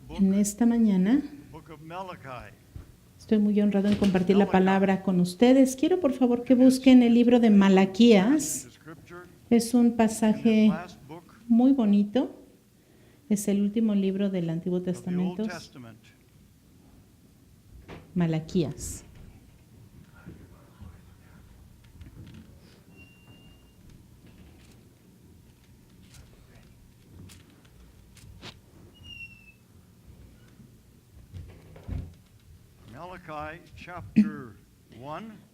En esta mañana estoy muy honrado en compartir la palabra con ustedes. Quiero por favor que busquen el libro de Malaquías. Es un pasaje muy bonito. Es el último libro del Antiguo Testamento. Malaquías.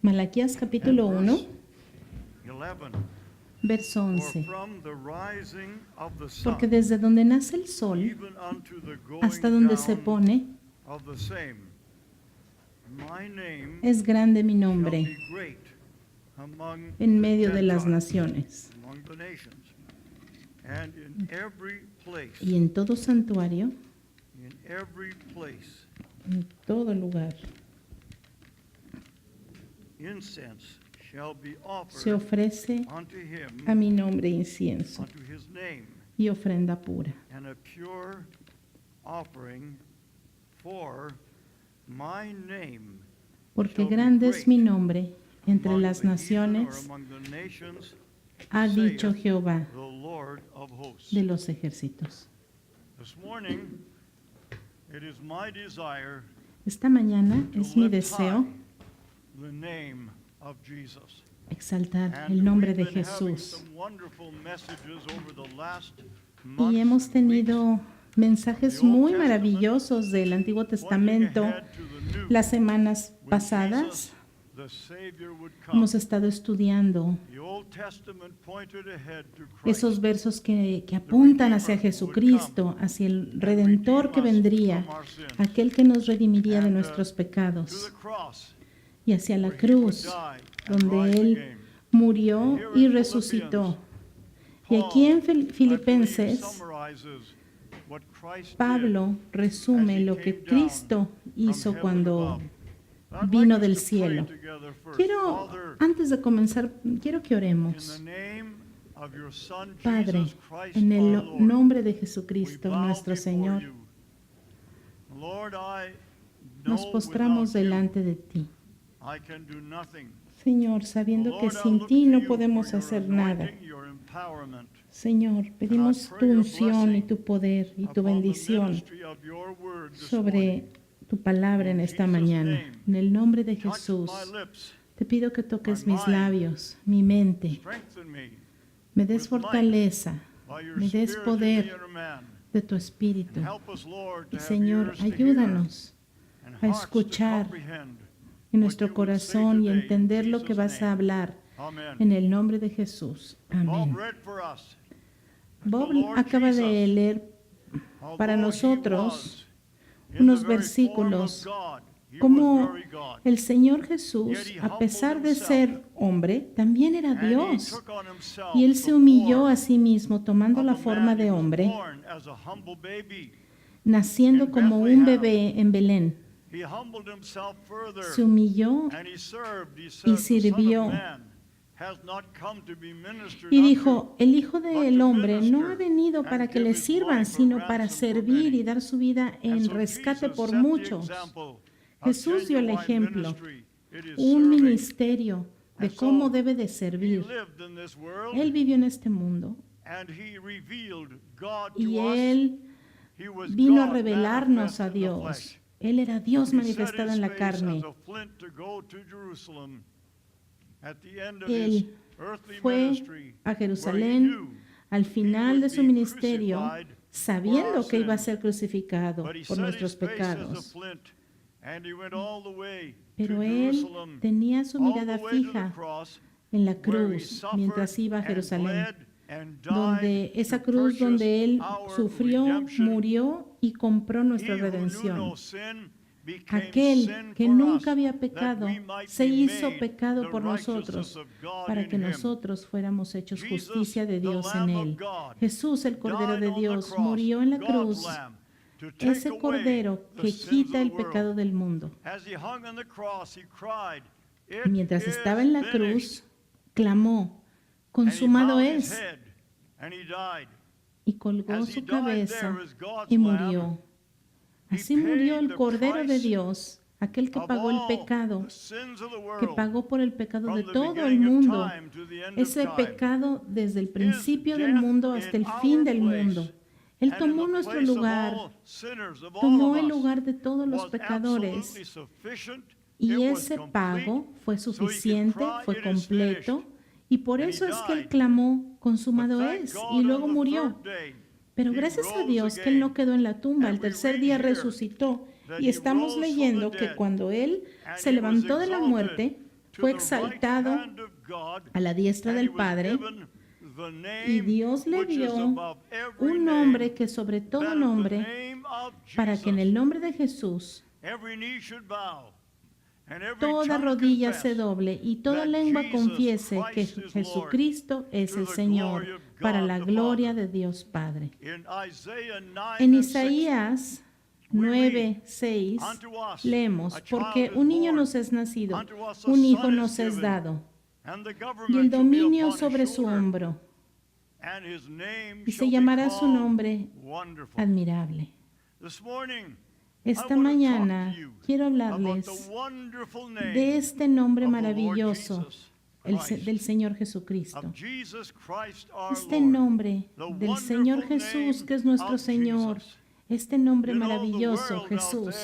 Malaquías capítulo 1, verso 11. Porque desde donde nace el sol hasta donde se pone, es grande mi nombre en medio de las naciones. Y en todo santuario, en todo lugar, se ofrece a mi nombre incienso y ofrenda pura. Porque grande es mi nombre entre las naciones, ha dicho Jehová de los ejércitos. Esta mañana es mi deseo exaltar el nombre de Jesús. Y hemos tenido mensajes muy maravillosos del Antiguo Testamento las semanas pasadas. Hemos estado estudiando esos versos que apuntan hacia Jesucristo, hacia el Redentor que vendría, aquel que nos redimiría de nuestros pecados, y hacia la cruz, donde Él murió y resucitó. Y aquí en Filipenses, Pablo resume lo que Cristo hizo cuando vino del cielo. Antes de comenzar, quiero que oremos. Padre, en el nombre de Jesucristo, nuestro Señor, nos postramos delante de ti. Señor, sabiendo que sin ti no podemos hacer nada. Señor, pedimos tu unción y tu poder y tu bendición sobre tu palabra en esta mañana. En el nombre de Jesús, te pido que toques mis labios, mi mente, me des fortaleza, me des poder de tu Espíritu. Y Señor, ayúdanos a escuchar en nuestro corazón y entender lo que vas a hablar. En el nombre de Jesús. Amén. Bob acaba de leer para nosotros unos versículos como el Señor Jesús, a pesar de ser hombre, también era Dios. Y Él se humilló a sí mismo tomando la forma de hombre, naciendo como un bebé en Belén. Se humilló y sirvió. Y dijo, el Hijo del Hombre no ha venido para que le sirvan, sino para servir y dar su vida en rescate por muchos. Jesús dio el ejemplo, un ministerio de cómo debe de servir. Él vivió en este mundo y Él vino a revelarnos a Dios. Él era Dios manifestado en la carne. Él fue a Jerusalén al final de su ministerio, sabiendo que iba a ser crucificado por nuestros pecados. Pero Él tenía su mirada fija en la cruz mientras iba a Jerusalén, donde esa cruz donde Él sufrió, murió y compró nuestra redención. Aquel que nunca había pecado se hizo pecado por nosotros para que nosotros fuéramos hechos justicia de Dios en Él. Jesús, el Cordero de Dios, murió en la cruz, ese Cordero que quita el pecado del mundo. Y mientras estaba en la cruz, clamó, consumado es, y colgó su cabeza y murió. Así murió el Cordero de Dios, aquel que pagó el pecado, que pagó por el pecado de todo el mundo, ese pecado desde el principio del mundo hasta el fin del mundo. Él tomó nuestro lugar, tomó el lugar de todos los pecadores, y ese pago fue suficiente, fue completo, y por eso es que Él clamó, consumado es, y luego murió. Pero gracias a Dios que Él no quedó en la tumba, el tercer día resucitó, y estamos leyendo que cuando Él se levantó de la muerte, fue exaltado a la diestra del Padre, y Dios le dio un nombre que sobre todo nombre, para que en el nombre de Jesús toda rodilla se doble y toda lengua confiese que Jesucristo es el Señor, para la gloria de Dios Padre. En Isaías 9:6 leemos, porque un niño nos es nacido, un hijo nos es dado, y el dominio sobre su hombro, y se llamará su nombre admirable. Esta mañana quiero hablarles de este nombre maravilloso del Señor Jesucristo. Este nombre del Señor Jesús, que es nuestro Señor, este nombre maravilloso, Jesús.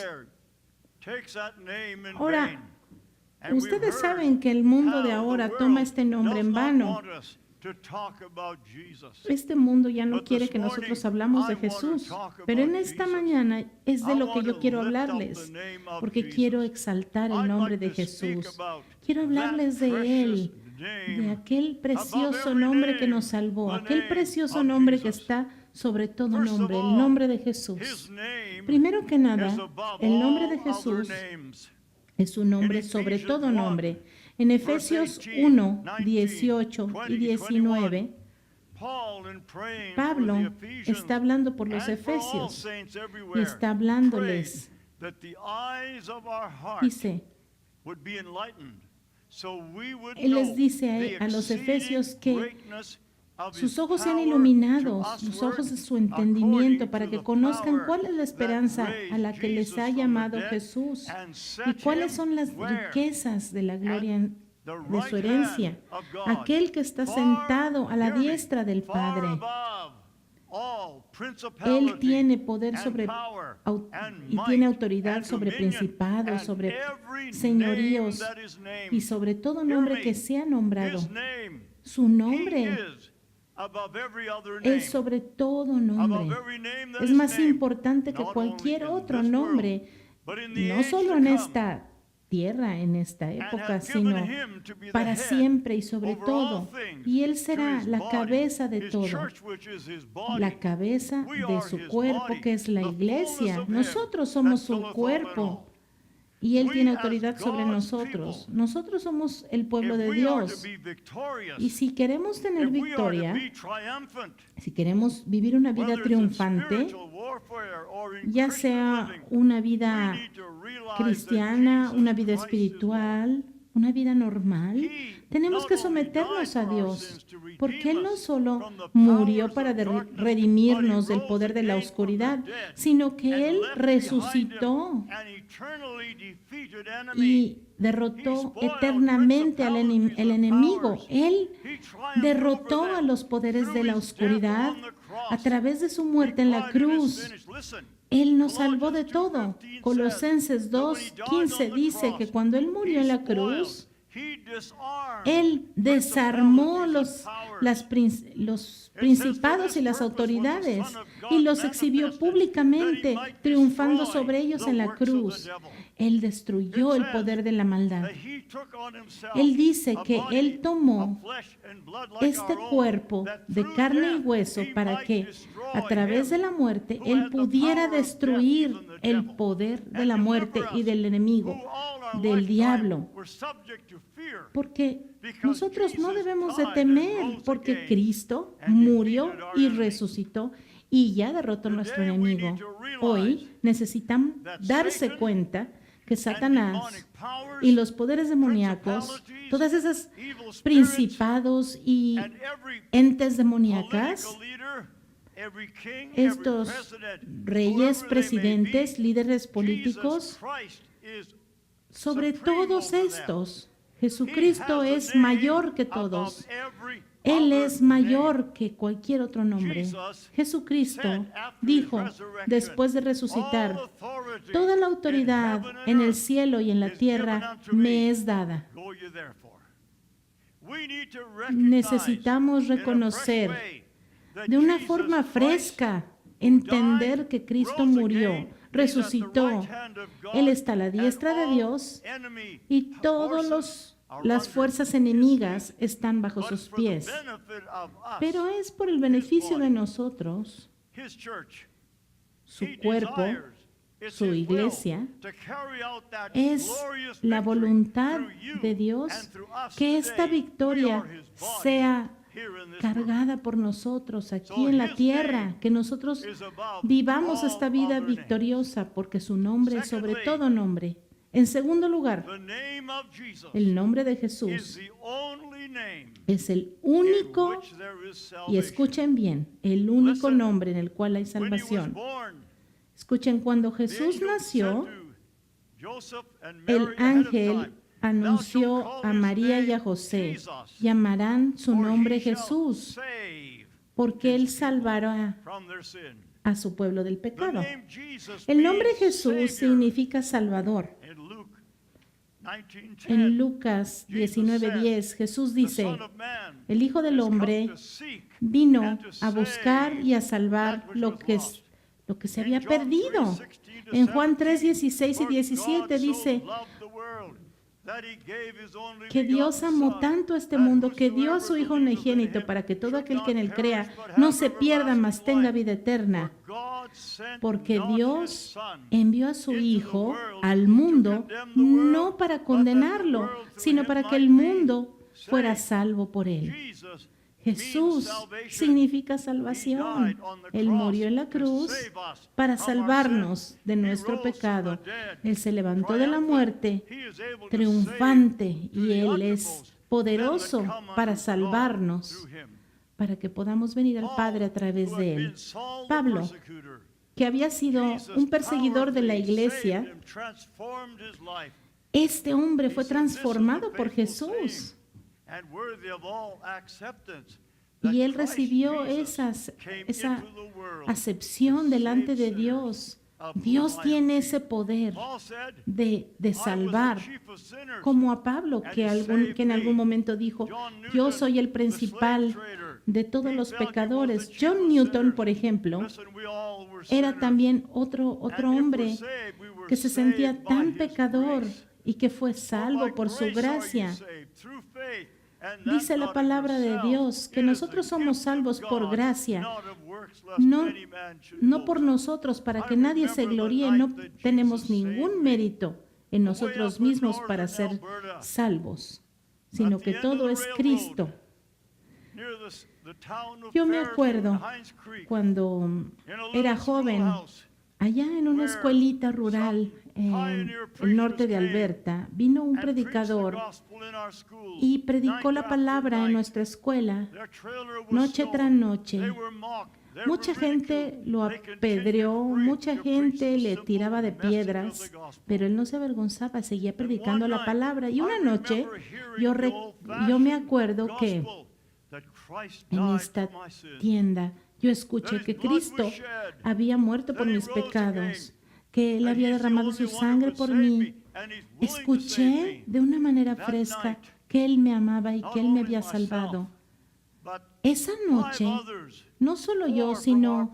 Ahora, ustedes saben que el mundo de ahora toma este nombre en vano. Este mundo ya no quiere que nosotros hablamos de Jesús, pero en esta mañana es de lo que yo quiero hablarles, porque quiero exaltar el nombre de Jesús. Quiero hablarles de Él, de aquel precioso nombre que nos salvó, aquel precioso nombre que está sobre todo nombre, el nombre de Jesús. Primero que nada, el nombre de Jesús es un nombre sobre todo nombre. En Efesios 1, 18 y 19, Pablo está hablando por los efesios y está hablándoles. Dice, él les dice a los efesios que sus ojos sean iluminados, los ojos de su entendimiento, para que conozcan cuál es la esperanza a la que les ha llamado Jesús y cuáles son las riquezas de la gloria de su herencia, aquel que está sentado a la diestra del Padre. Él tiene poder sobre y tiene autoridad sobre principados, sobre señoríos y sobre todo nombre que sea nombrado. Su nombre es sobre todo nombre. Es más importante que cualquier otro nombre, no solo en esta tierra, en esta época, sino para siempre y sobre todo. Y Él será la cabeza de todo, la cabeza de su cuerpo, que es la iglesia. Nosotros somos su cuerpo. Y Él tiene autoridad sobre nosotros. Nosotros somos el pueblo de Dios. Y si queremos tener victoria, si queremos vivir una vida triunfante, ya sea una vida cristiana, una vida espiritual, una vida normal, tenemos que someternos a Dios, porque Él no solo murió para redimirnos del poder de la oscuridad, sino que Él resucitó y derrotó eternamente al enemigo. Él derrotó a los poderes de la oscuridad a través de su muerte en la cruz. Él nos salvó de todo. Colosenses 2:15 dice que cuando Él murió en la cruz, Él desarmó los principados y las autoridades y los exhibió públicamente, triunfando sobre ellos en la cruz. Él destruyó el poder de la maldad. Él dice que Él tomó este cuerpo de carne y hueso para que a través de la muerte Él pudiera destruir el poder de la muerte y del enemigo, del diablo. Porque nosotros no debemos de temer, porque Cristo murió y resucitó y ya derrotó a nuestro enemigo. Hoy necesitan darse cuenta que Satanás y los poderes demoníacos, todas esas principados y entes demoníacas, estos reyes, presidentes, líderes políticos, sobre todos estos, Jesucristo es mayor que todos. Él es mayor que cualquier otro nombre. Jesucristo dijo, después de resucitar, toda la autoridad en el cielo y en la tierra me es dada. Necesitamos reconocer de una forma fresca, entender que Cristo murió, resucitó. Él está a la diestra de Dios y todas las fuerzas enemigas están bajo sus pies. Pero es por el beneficio de nosotros, su cuerpo, su iglesia, es la voluntad de Dios que esta victoria sea cargada por nosotros aquí en la tierra, que nosotros vivamos esta vida victoriosa porque su nombre es sobre todo nombre. En segundo lugar, el nombre de Jesús es el único, y escuchen bien, el único nombre en el cual hay salvación. Escuchen, cuando Jesús nació, el ángel anunció a María y a José, llamarán su nombre Jesús, porque Él salvará a su pueblo del pecado. El nombre Jesús significa Salvador. En Lucas 19:10, Jesús dice, el Hijo del Hombre vino a buscar y a salvar lo que se había perdido. En Juan 3:16 y 17 dice que Dios amó tanto a este mundo que dio a su Hijo unigénito para que todo aquel que en Él crea no se pierda, mas tenga vida eterna. Porque Dios envió a su Hijo al mundo no para condenarlo, sino para que el mundo fuera salvo por Él. Jesús significa salvación. Él murió en la cruz para salvarnos de nuestro pecado. Él se levantó de la muerte triunfante y Él es poderoso para salvarnos, para que podamos venir al Padre a través de Él. Pablo, que había sido un perseguidor de la iglesia, este hombre fue transformado por Jesús. Y él recibió esa acepción delante de Dios. Dios tiene ese poder de salvar, como a Pablo, que en algún momento dijo, yo soy el principal de todos los pecadores. John Newton, por ejemplo, era también otro hombre que se sentía tan pecador y que fue salvo por su gracia. Dice la palabra de Dios que nosotros somos salvos por gracia, no por nosotros, para que nadie se gloríe. No tenemos ningún mérito en nosotros mismos para ser salvos, sino que todo es Cristo. Yo me acuerdo cuando era joven, allá en una escuelita rural en el norte de Alberta, vino un predicador y predicó la palabra en nuestra escuela noche tras noche. Mucha gente lo apedreó, mucha gente le tiraba de piedras, pero él no se avergonzaba, seguía predicando la palabra. Y una noche yo me acuerdo que en esta tienda yo escuché que Cristo había muerto por mis pecados, que Él había derramado su sangre por mí. Escuché de una manera fresca que Él me amaba y que Él me había salvado. Esa noche, no solo yo, sino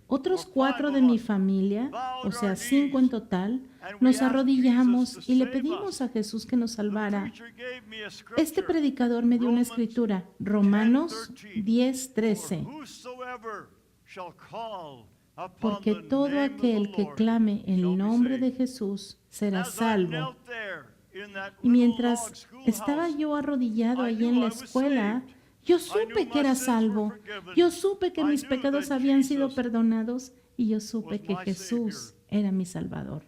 otros 4 de mi familia, o sea, 5 en total, nos arrodillamos y le pedimos a Jesús que nos salvara. Este predicador me dio una escritura, Romanos 10:13. Porque todo aquel que clame en el nombre de Jesús será salvo. Y mientras estaba yo arrodillado allí en la escuela, yo supe que era salvo. Yo supe que mis pecados habían sido perdonados y yo supe que Jesús era mi Salvador.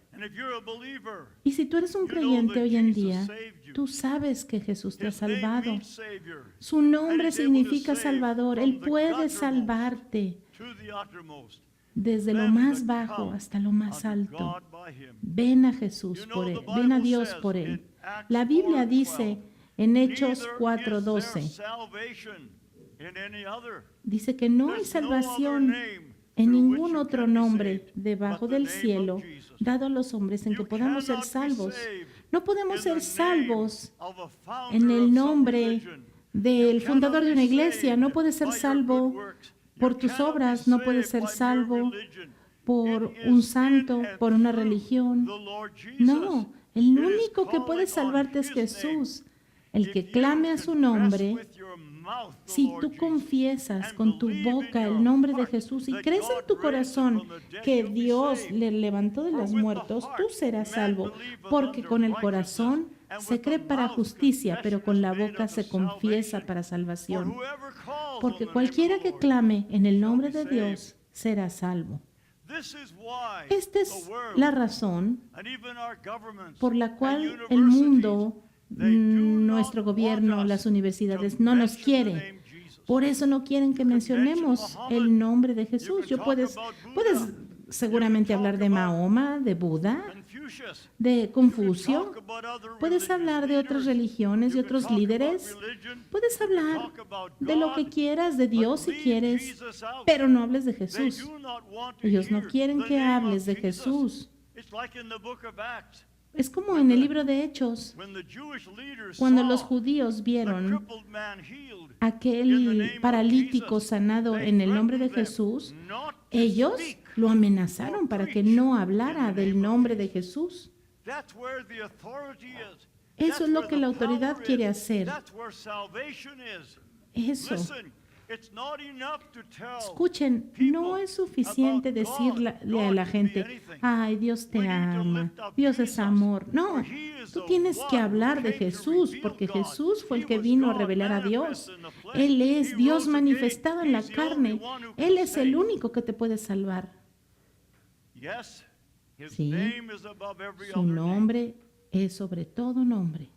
Y si tú eres un creyente hoy en día, tú sabes que Jesús te ha salvado. Su nombre significa Salvador. Él puede salvarte desde lo más bajo hasta lo más alto. Ven a Jesús por él, ven a Dios por él. La Biblia dice en Hechos 4:12, dice que no hay salvación en ningún otro nombre debajo del cielo dado a los hombres en que podamos ser salvos. No podemos ser salvos en el nombre del fundador de una iglesia. No puedes ser salvo por tus obras, no puedes ser salvo por un santo, por una religión. No, el único que puede salvarte es Jesús. El que clame a su nombre, si tú confiesas con tu boca el nombre de Jesús y crees en tu corazón que Dios le levantó de los muertos, tú serás salvo, porque con el corazón se cree para justicia, pero con la boca se confiesa para salvación. Porque cualquiera que clame en el nombre de Dios será salvo. Esta es la razón por la cual el mundo, nuestro gobierno, las universidades no nos quieren. Por eso no quieren que mencionemos el nombre de Jesús. Puedes seguramente hablar de Mahoma, de Buda, de Confucio. Puedes hablar de otras religiones, de otros líderes. Puedes hablar de lo que quieras, de Dios si quieres, pero no hables de Jesús. Ellos no quieren que hables de Jesús. Es como en el libro de Hechos, cuando los judíos vieron a aquel paralítico sanado en el nombre de Jesús, ellos lo amenazaron para que no hablara del nombre de Jesús. Eso es lo que la autoridad quiere hacer. Eso. Escuchen, no es suficiente decirle a la gente, ay, Dios te ama, Dios es amor. No, tú tienes que hablar de Jesús, porque Jesús fue el que vino a revelar a Dios. Él es Dios manifestado en la carne. Él es el único que te puede salvar. Sí, su nombre es sobre todo nombre.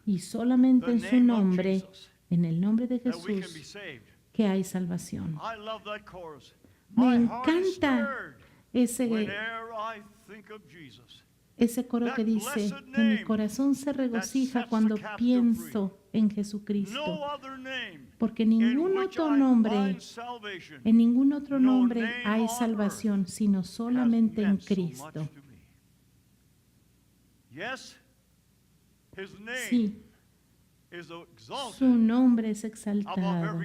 Y solamente en su nombre, en el nombre de Jesús, que hay salvación. Me encanta ese coro que dice que mi corazón se regocija cuando pienso en Jesucristo, porque en ningún otro nombre hay salvación, sino solamente en Cristo. Sí. Su nombre es exaltado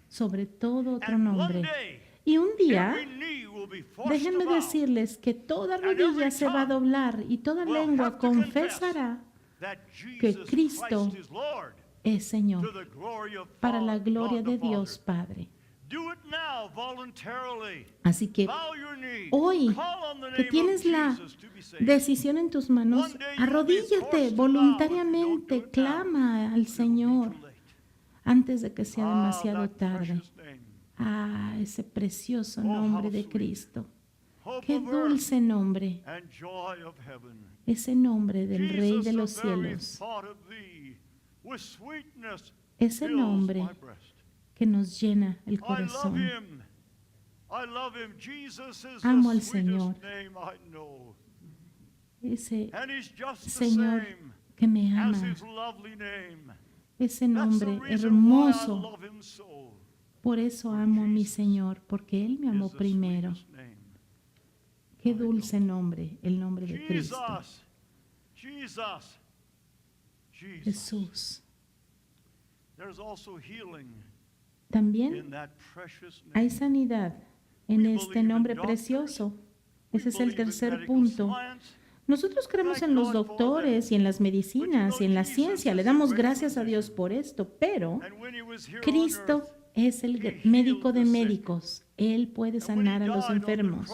sobre todo otro nombre. Y un día, déjenme decirles que toda rodilla se va a doblar y toda lengua confesará que Cristo es Señor, para la gloria de Dios Padre. Así que hoy que tienes la decisión en tus manos, arrodíllate voluntariamente, clama al Señor antes de que sea demasiado tarde. Ah, ese precioso nombre de Cristo. Qué dulce nombre. Ese nombre del Rey de los cielos. Ese nombre que nos llena el corazón. Amo al Señor. Ese Señor que me ama. Ese nombre hermoso. Por eso amo a mi Señor, porque Él me amó primero. Qué dulce nombre, el nombre de Cristo. Jesús. También hay sanidad en este nombre precioso. Ese es el tercer punto. Nosotros creemos en los doctores y en las medicinas y en la ciencia. Le damos gracias a Dios por esto, pero Cristo es el médico de médicos. Él puede sanar a los enfermos.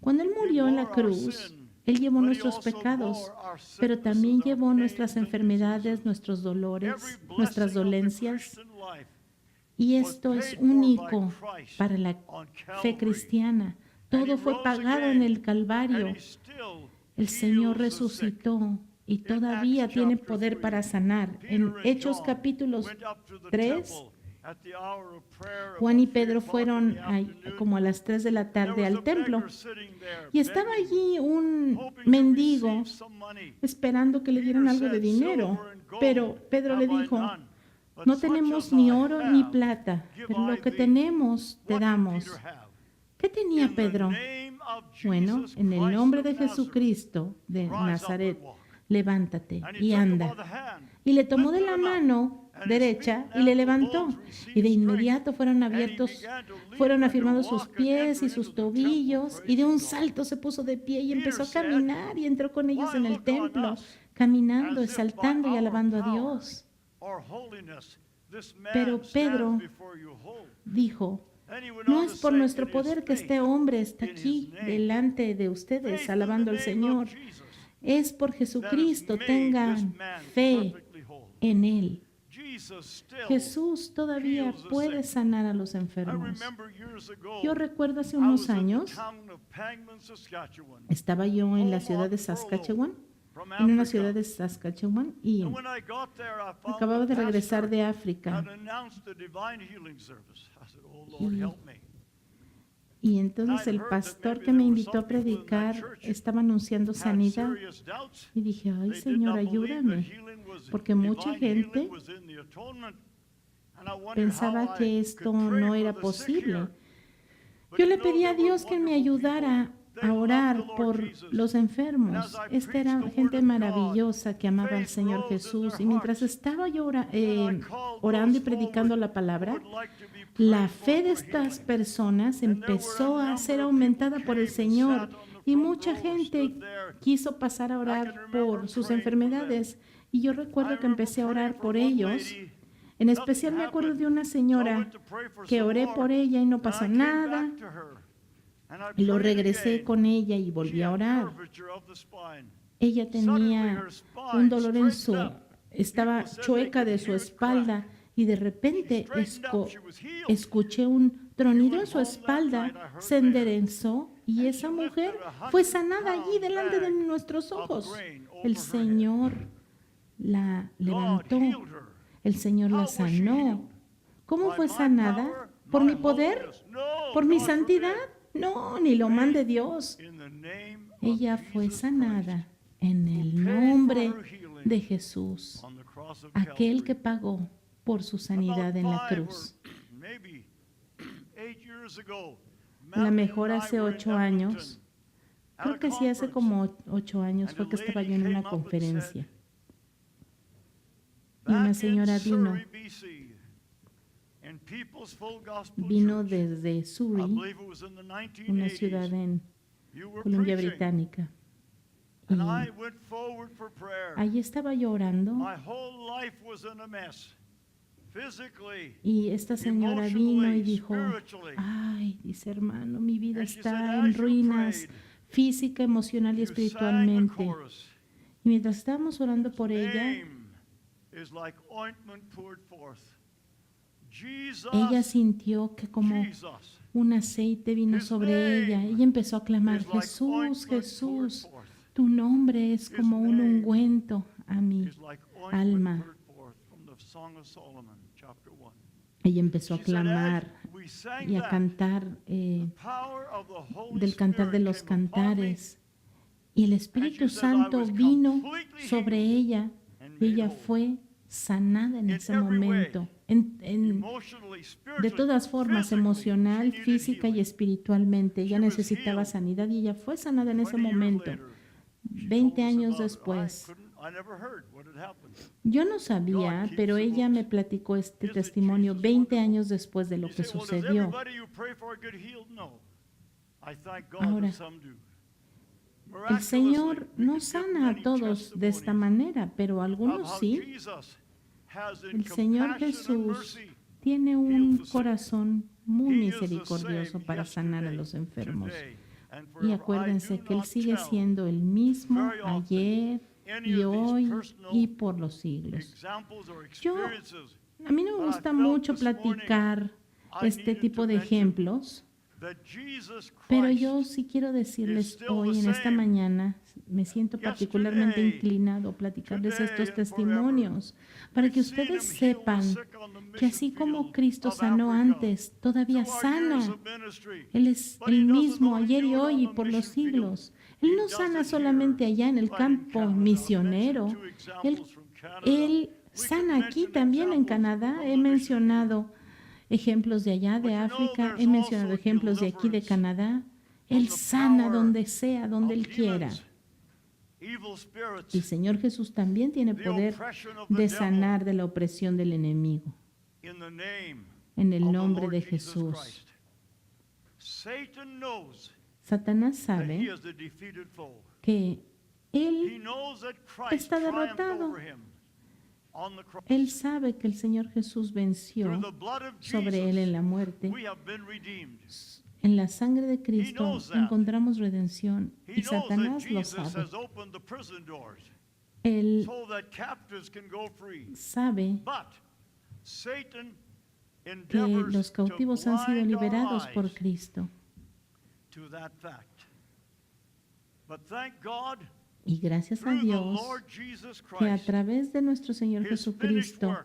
Cuando Él murió en la cruz, Él llevó nuestros pecados, pero también llevó nuestras enfermedades, nuestros dolores, nuestras dolencias. Y esto es único para la fe cristiana. Todo fue pagado en el Calvario. El Señor resucitó y todavía tiene poder para sanar. En Hechos capítulos 3 Juan y Pedro fueron como a las 3 de la tarde al templo y estaba allí un mendigo esperando que le dieran algo de dinero. Pero Pedro le dijo, no tenemos ni oro ni plata, pero lo que tenemos te damos. ¿Qué tenía Pedro? Bueno, en el nombre de Jesucristo de Nazaret, levántate y anda. Y le tomó de la mano derecha y le levantó. Y de inmediato fueron afirmados sus pies y sus tobillos, y de un salto se puso de pie y empezó a caminar y entró con ellos en el templo, caminando, exaltando y alabando a Dios. Pero Pedro dijo, no es por nuestro poder que este hombre está aquí delante de ustedes alabando al Señor. Es por Jesucristo, tengan fe en Él. Jesús todavía puede sanar a los enfermos. Yo recuerdo hace unos años, estaba yo en la ciudad de Saskatchewan, y acababa de regresar de África. Y entonces el pastor que me invitó a predicar estaba anunciando sanidad. Y dije, ay Señor, ayúdame, porque mucha gente pensaba que esto no era posible. Yo le pedí a Dios que me ayudara a orar por los enfermos. Esta era gente maravillosa que amaba al Señor Jesús. Y mientras estaba yo orando y predicando la palabra, la fe de estas personas empezó a ser aumentada por el Señor. Y mucha gente quiso pasar a orar por sus enfermedades. Y yo recuerdo que empecé a orar por ellos. En especial me acuerdo de una señora que oré por ella y no pasó nada. Y lo regresé con ella y volví a orar. Ella tenía un dolor estaba chueca de su espalda y de repente escuché un tronido en su espalda, se enderezó y esa mujer fue sanada allí delante de nuestros ojos. El Señor la levantó, el Señor la sanó. ¿Cómo fue sanada? ¿Por mi poder? ¿Por mi santidad? No, ni lo mande Dios. Ella fue sanada en el nombre de Jesús, aquel que pagó por su sanidad en la cruz. A lo mejor hace 8 años, creo que sí, hace como 8 años fue que estaba yo en una conferencia. Y una señora vino desde Surrey, una ciudad en Columbia Británica. Y allí estaba yo orando. Y esta señora vino y dijo, ay, dice hermano, mi vida está en ruinas, física, emocional y espiritualmente. Y mientras estábamos orando por ella, ella sintió que como un aceite vino sobre ella. Ella empezó a clamar, Jesús, Jesús, tu nombre es como un ungüento a mi alma. Ella empezó a clamar y a cantar del Cantar de los Cantares. Y el Espíritu Santo vino sobre ella y ella fue sanada en ese momento. De todas formas, emocional, física y espiritualmente. Ella necesitaba sanidad y ella fue sanada en ese momento. 20 años después. Yo no sabía, pero ella me platicó este testimonio 20 años después de lo que sucedió. Ahora, el Señor no sana a todos de esta manera, pero algunos sí. El Señor Jesús tiene un corazón muy misericordioso para sanar a los enfermos. Y acuérdense que Él sigue siendo el mismo ayer y hoy y por los siglos. A mí no me gusta mucho platicar este tipo de ejemplos, pero yo sí quiero decirles hoy, en esta mañana, me siento particularmente inclinado a platicarles estos testimonios para que ustedes sepan que así como Cristo sanó antes, todavía sana. Él es el mismo ayer y hoy y por los siglos. Él no sana solamente allá en el campo misionero. Él sana aquí también en Canadá. He mencionado ejemplos de allá, de África. He mencionado ejemplos de aquí, de Canadá. Él sana donde sea, donde Él quiera. El Señor Jesús también tiene poder de sanar de la opresión del enemigo. En el nombre de Jesús. Satanás sabe que Él está derrotado. Él sabe que el Señor Jesús venció sobre Él en la muerte. En la sangre de Cristo encontramos redención y Satanás lo sabe. Él sabe que los cautivos han sido liberados por Cristo. Y gracias a Dios que a través de nuestro Señor Jesucristo,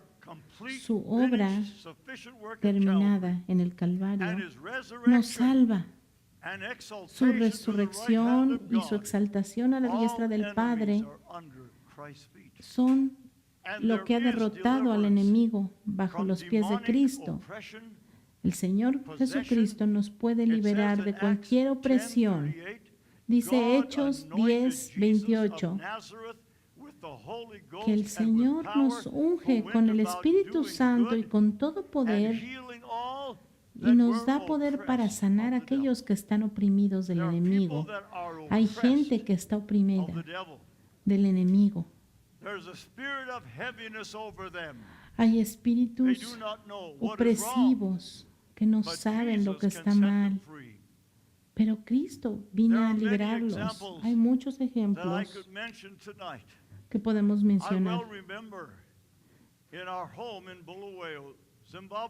su obra terminada en el Calvario nos salva. Su resurrección y su exaltación a la diestra del Padre son lo que ha derrotado al enemigo bajo los pies de Cristo. El Señor Jesucristo nos puede liberar de cualquier opresión. Dice Hechos 10:28, que el Señor nos unge con el Espíritu Santo y con todo poder y nos da poder para sanar a aquellos que están oprimidos del enemigo. Hay gente que está oprimida del enemigo. Hay espíritus opresivos que no saben lo que está mal. Pero Cristo vino a liberarlos. Hay muchos ejemplos que podemos mencionar.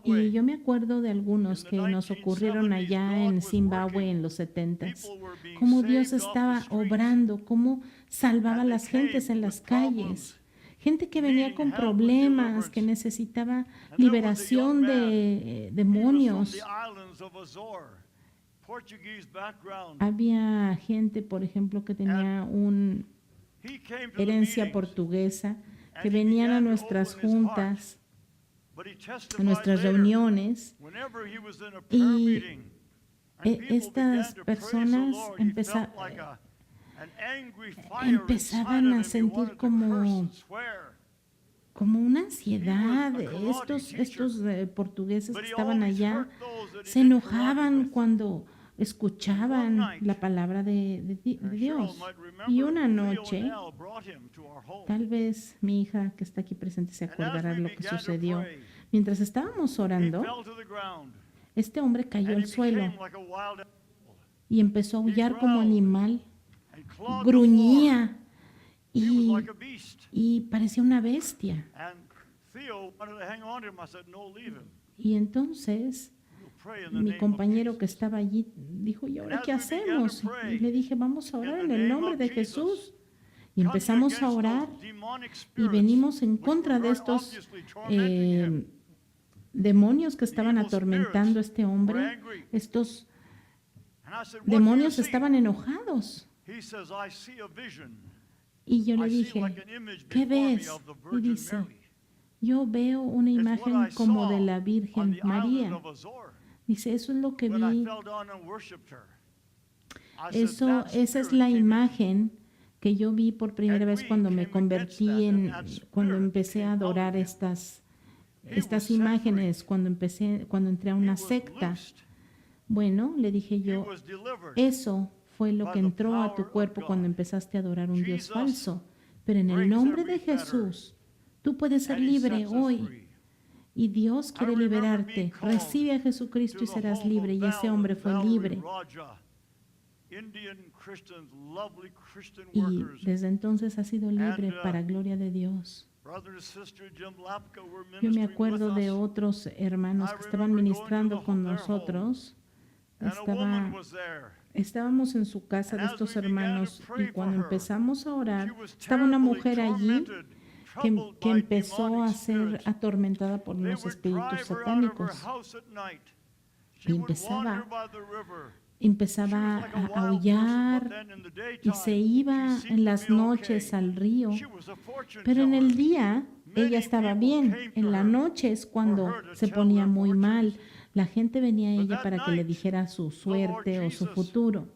Y yo me acuerdo de algunos que nos ocurrieron allá en Zimbabue en los 70s. Cómo Dios estaba obrando, cómo salvaba a las gentes en las calles. Gente que venía con problemas, que necesitaba liberación de demonios. Había gente, por ejemplo, que tenía una herencia portuguesa, que venían a nuestras juntas, a nuestras reuniones, y estas personas empezaban a sentir como una ansiedad. Estos portugueses que estaban allá se enojaban cuando escuchaban la palabra de Dios. Y una noche, tal vez mi hija que está aquí presente se acordará de lo que sucedió. Mientras estábamos orando, este hombre cayó al suelo y empezó a aullar como animal, gruñía y parecía una bestia. Y entonces mi compañero que estaba allí dijo, ¿y ahora qué hacemos? Y le dije, vamos a orar en el nombre de Jesús. Y empezamos a orar y venimos en contra de estos demonios que estaban atormentando a este hombre. Estos demonios estaban enojados. Y yo le dije, ¿qué ves? Y dice, yo veo una imagen como de la Virgen María. Dice, eso es lo que vi. Esa es la imagen que yo vi por primera vez cuando me convertí cuando empecé a adorar estas imágenes, cuando entré a una secta. Bueno, le dije yo, eso fue lo que entró a tu cuerpo cuando empezaste a adorar un Dios falso. Pero en el nombre de Jesús, tú puedes ser libre hoy. Y Dios quiere liberarte. Recibe a Jesucristo y serás libre. Y ese hombre fue libre. Y desde entonces ha sido libre para gloria de Dios. Yo me acuerdo de otros hermanos que estaban ministrando con nosotros. Estaba estábamos en su casa de estos hermanos y cuando empezamos a orar, estaba una mujer allí que empezó a ser atormentada por unos espíritus satánicos y empezaba a aullar y se iba en las noches al río, pero en el día ella estaba bien, en la noche es cuando se ponía muy mal. La gente venía a ella para que le dijera su suerte o su futuro.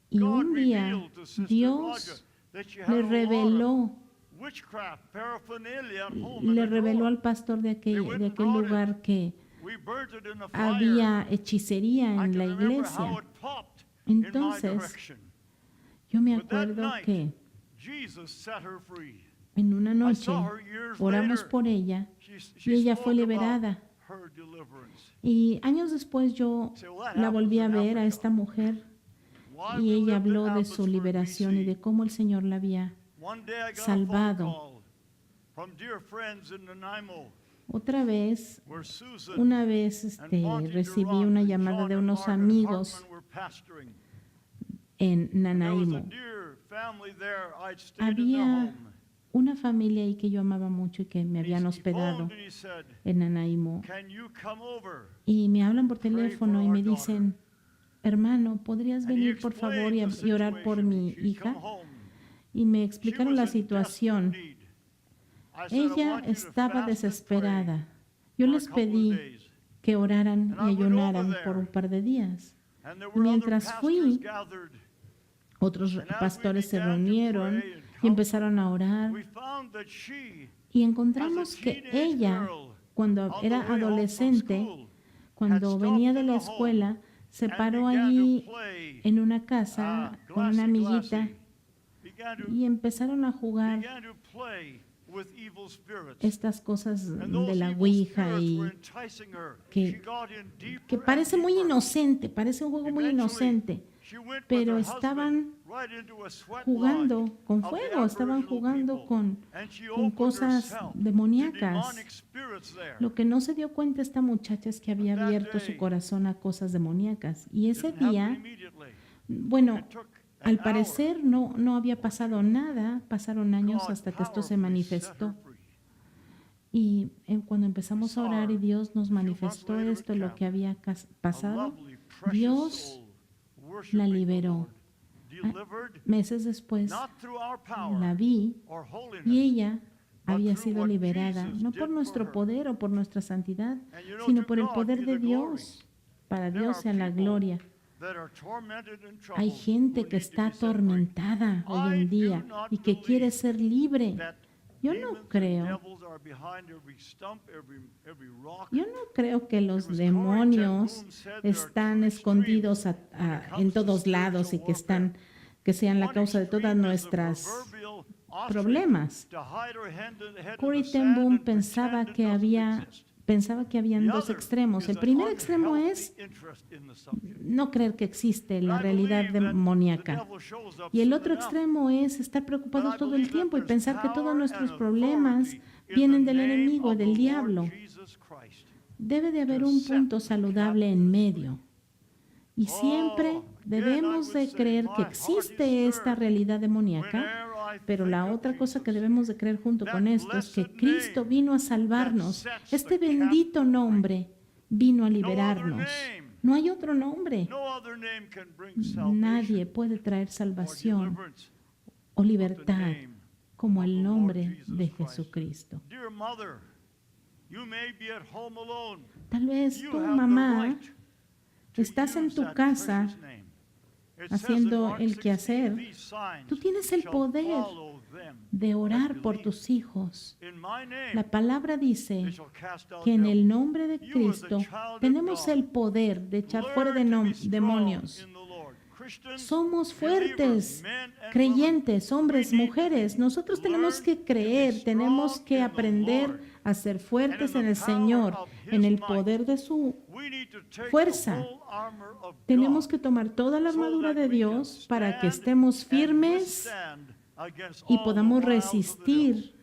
Y un día Dios le reveló al pastor de aquel lugar que había hechicería en la iglesia. Entonces, yo me acuerdo que en una noche oramos por ella y ella fue liberada. Y años después yo la volví a ver a esta mujer y ella habló de su liberación y de cómo el Señor la había salvado. Otra vez, una vez recibí una llamada de unos amigos en Nanaimo. Había una familia ahí que yo amaba mucho y que me habían hospedado en Nanaimo. Y me hablan por teléfono y me dicen, hermano, ¿podrías venir por favor y orar por mi hija? Y me explicaron la situación. Ella estaba desesperada. Yo les pedí que oraran y ayunaran por un par de días. Y mientras fui, otros pastores se reunieron y empezaron a orar. Y encontramos que ella, cuando era adolescente, cuando venía de la escuela, se paró allí en una casa con una amiguita y empezaron a jugar estas cosas de la ouija y que parece muy inocente, parece un juego muy inocente, pero estaban jugando con fuego, estaban jugando con cosas demoníacas. Lo que no se dio cuenta esta muchacha es que había abierto su corazón a cosas demoníacas. Y ese día, bueno, al parecer no había pasado nada, pasaron años hasta que esto se manifestó. Y cuando empezamos a orar y Dios nos manifestó esto, lo que había pasado, Dios la liberó. Meses después la vi y ella había sido liberada, no por nuestro poder o por nuestra santidad, sino por el poder de Dios. Para Dios sea la gloria. Hay gente que está atormentada hoy en día y que quiere ser libre. Yo no creo que los demonios están escondidos en todos lados y que sean la causa de todas nuestras problemas. Corrie ten Boom pensaba que habían dos extremos. El primer extremo es no creer que existe la realidad demoníaca. Y el otro extremo es estar preocupados todo el tiempo y pensar que todos nuestros problemas vienen del enemigo, del diablo. Debe de haber un punto saludable en medio. Y siempre debemos de creer que existe esta realidad demoníaca, pero la otra cosa que debemos de creer junto con esto es que Cristo vino a salvarnos. Este bendito nombre vino a liberarnos. No hay otro nombre. Nadie puede traer salvación o libertad como el nombre de Jesucristo. Tal vez tu mamá, estás en tu casa haciendo el quehacer. Tú tienes el poder de orar por tus hijos. La palabra dice que en el nombre de Cristo tenemos el poder de echar fuera demonios. Somos fuertes, creyentes, hombres, mujeres. Nosotros tenemos que creer, tenemos que aprender a ser fuertes en el Señor, en el poder de su fuerza. Tenemos que tomar toda la armadura de Dios para que estemos firmes y podamos resistir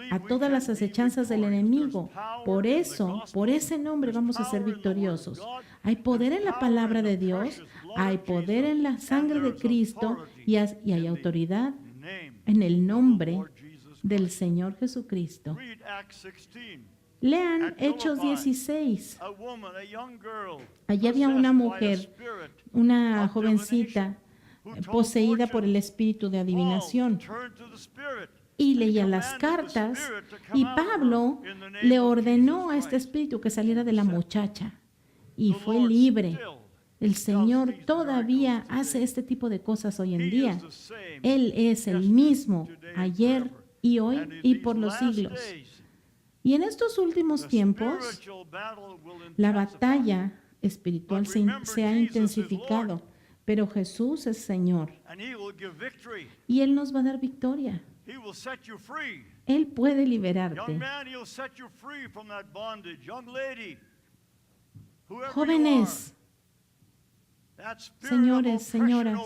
a todas las acechanzas del enemigo. Por eso, por ese nombre vamos a ser victoriosos. Hay poder en la palabra de Dios, hay poder en la sangre de Cristo y hay autoridad en el nombre del Señor Jesucristo. Lean Hechos 16. Allí había una mujer, una jovencita, poseída por el espíritu de adivinación. Y leía las cartas y Pablo le ordenó a este espíritu que saliera de la muchacha y fue libre. El Señor todavía hace este tipo de cosas hoy en día. Él es el mismo ayer y hoy y por los siglos. Y en estos últimos tiempos, la batalla espiritual se ha intensificado, pero Jesús es Señor y Él nos va a dar victoria. Él puede liberarte. Jóvenes, señores, señoras,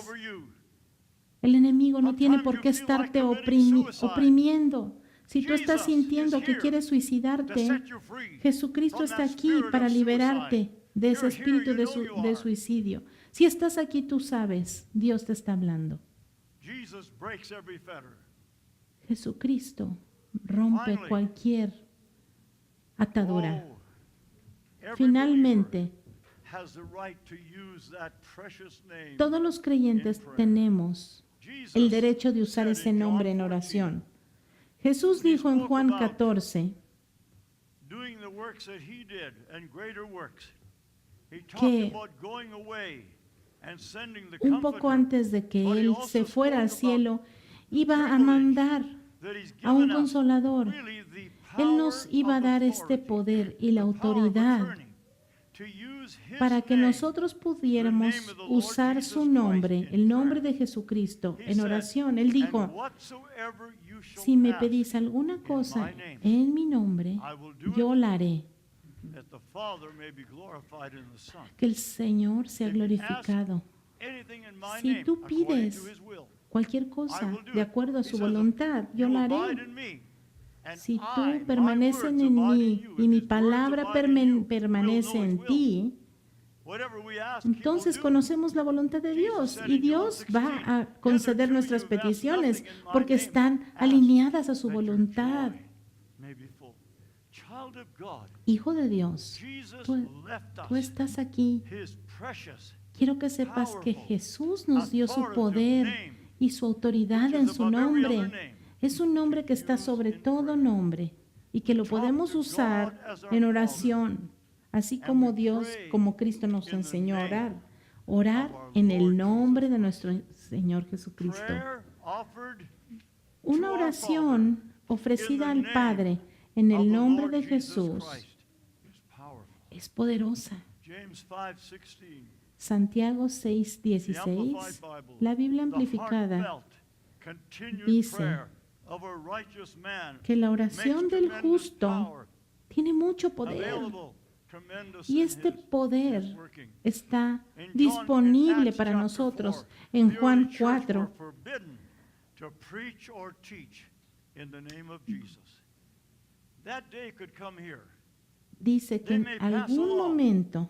el enemigo no tiene por qué estarte oprimiendo. Si tú estás sintiendo que quieres suicidarte, Jesucristo está aquí para liberarte de ese espíritu de suicidio. Si estás aquí, tú sabes, Dios te está hablando. Jesucristo rompe cualquier atadura. Finalmente, todos los creyentes tenemos el derecho de usar ese nombre en oración. Jesús dijo en Juan 14 que un poco antes de que Él se fuera al cielo, iba a mandar a un consolador. Él nos iba a dar este poder y la autoridad para que nosotros pudiéramos usar su nombre, el nombre de Jesucristo, en oración. Él dijo, si me pedís alguna cosa en mi nombre, yo la haré. Que el Señor sea glorificado. Si tú pides cualquier cosa de acuerdo a su voluntad, yo la haré. Si tú permaneces en mí y mi palabra permanece en ti, entonces conocemos la voluntad de Dios y Dios va a conceder nuestras peticiones porque están alineadas a su voluntad. Hijo de Dios, tú estás aquí. Quiero que sepas que Jesús nos dio su poder y su autoridad en su nombre. Es un nombre que está sobre todo nombre y que lo podemos usar en oración, así como Dios, como Cristo nos enseñó a orar. Orar en el nombre de nuestro Señor Jesucristo. Una oración ofrecida al Padre en el nombre de Jesús es poderosa. Santiago 6:16, la Biblia amplificada, dice que la oración del justo tiene mucho poder y este poder está disponible para nosotros. En Juan 4 dice que en algún momento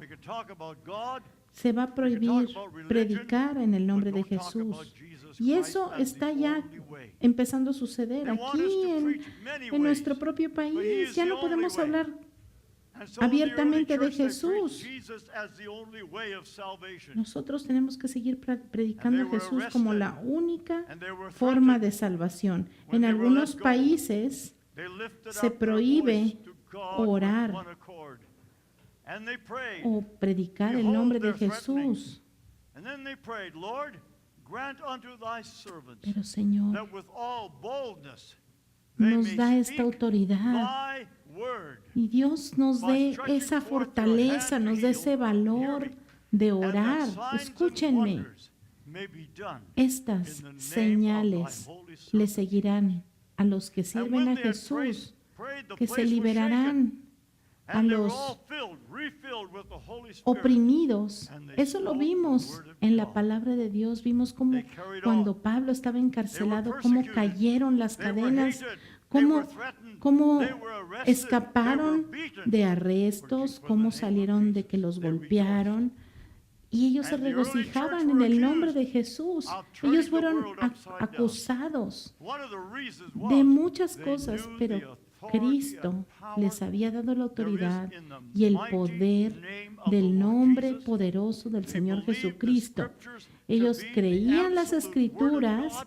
se va a prohibir predicar en el nombre de Jesús. Y eso está ya empezando a suceder aquí en nuestro propio país. Ya no podemos hablar abiertamente de Jesús. Nosotros tenemos que seguir predicando a Jesús como la única forma de salvación. En algunos países se prohíbe orar o predicar el nombre de Jesús. Pero Señor, nos da esta autoridad y Dios nos dé esa fortaleza, nos dé ese valor de orar. Escúchenme, estas señales le seguirán a los que sirven a Jesús, que se liberarán a los oprimidos. Eso lo vimos en la palabra de Dios. Vimos cómo cuando Pablo estaba encarcelado, cómo cayeron las cadenas, cómo escaparon de arrestos, cómo salieron de que los golpearon. Y ellos se regocijaban en el nombre de Jesús. Ellos fueron acusados de muchas cosas, pero Cristo les había dado la autoridad y el poder del nombre poderoso del Señor Jesucristo. Ellos creían las Escrituras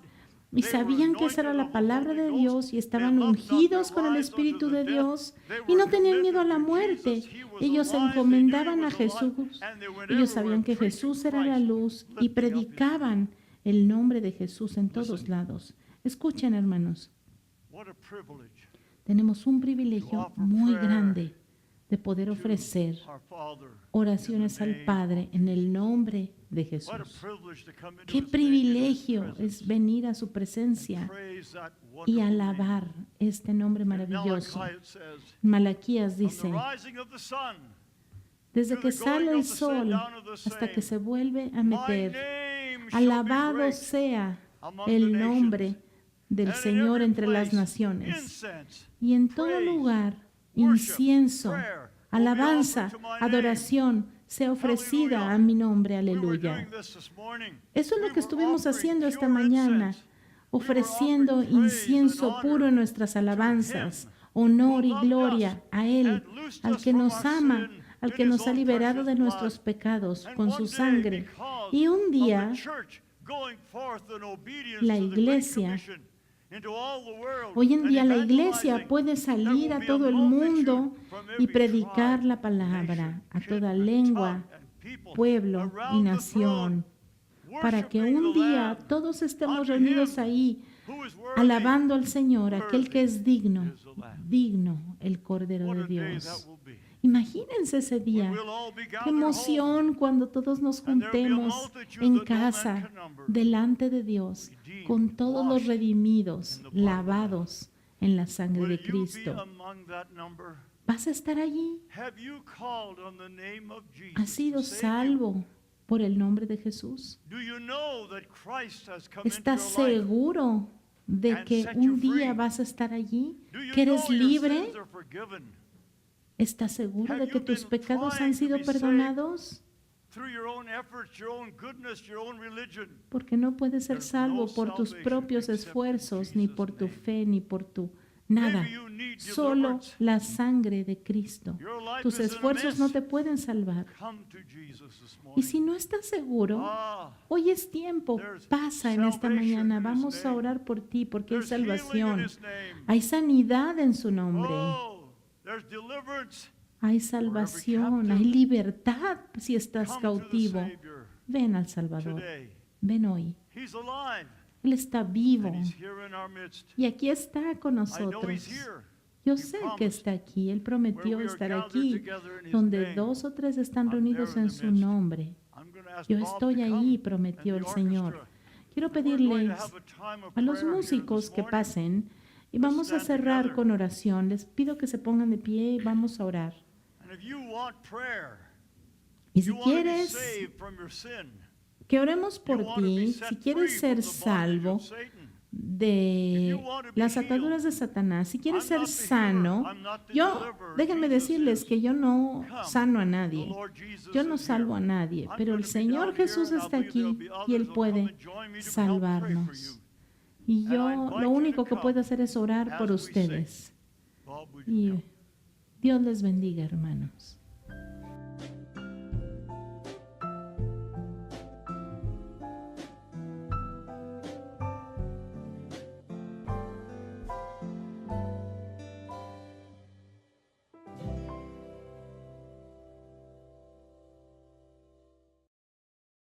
y sabían que esa era la palabra de Dios y estaban ungidos con el Espíritu de Dios y no tenían miedo a la muerte. Ellos se encomendaban a Jesús. Ellos sabían que Jesús era la luz y predicaban el nombre de Jesús en todos lados. Escuchen, hermanos, tenemos un privilegio muy grande de poder ofrecer oraciones al Padre en el nombre de Jesús. Qué privilegio es venir a su presencia y alabar este nombre maravilloso. Malaquías dice, desde que sale el sol hasta que se vuelve a meter, alabado sea el nombre del Señor entre las naciones. Y en todo lugar, incienso, alabanza, adoración sea ofrecida a mi nombre. Aleluya. Eso es lo que estuvimos haciendo esta mañana, ofreciendo incienso puro en nuestras alabanzas, honor y gloria a Él, al que nos ama, al que nos ha liberado de nuestros pecados con su sangre. Y un día, la iglesia, hoy en día la iglesia puede salir a todo el mundo y predicar la palabra a toda lengua, pueblo y nación, para que un día todos estemos reunidos ahí, alabando al Señor, aquel que es digno, digno, el Cordero de Dios. Imagínense ese día. Qué emoción cuando todos nos juntemos en casa, delante de Dios, con todos los redimidos, lavados en la sangre de Cristo. ¿Vas a estar allí? ¿Has sido salvo por el nombre de Jesús? ¿Estás seguro de que un día vas a estar allí? ¿Que eres libre? ¿Estás seguro de que tus pecados han sido perdonados? Porque no puedes ser salvo por tus propios esfuerzos, ni por tu fe, ni por tu nada. Solo la sangre de Cristo. Tus esfuerzos no te pueden salvar. Y si no estás seguro, hoy es tiempo. Pasa en esta mañana. Vamos a orar por ti porque hay salvación. Hay sanidad en su nombre. Hay salvación, hay libertad si estás cautivo. Ven al Salvador. Ven hoy. Él está vivo. Y aquí está con nosotros. Yo sé que está aquí. Él prometió estar aquí, donde 2 o 3 están reunidos en su nombre. Yo estoy ahí, prometió el Señor. Quiero pedirles a los músicos que pasen y vamos a cerrar con oración. Les pido que se pongan de pie y vamos a orar. Y si quieres que oremos por ti, si quieres ser salvo de las ataduras de Satanás, si quieres ser sano, déjenme decirles que yo no sano a nadie, yo no salvo a nadie, pero el Señor Jesús está aquí y Él puede salvarnos. Y yo lo único que puedo hacer es orar por ustedes. Y Dios les bendiga, hermanos.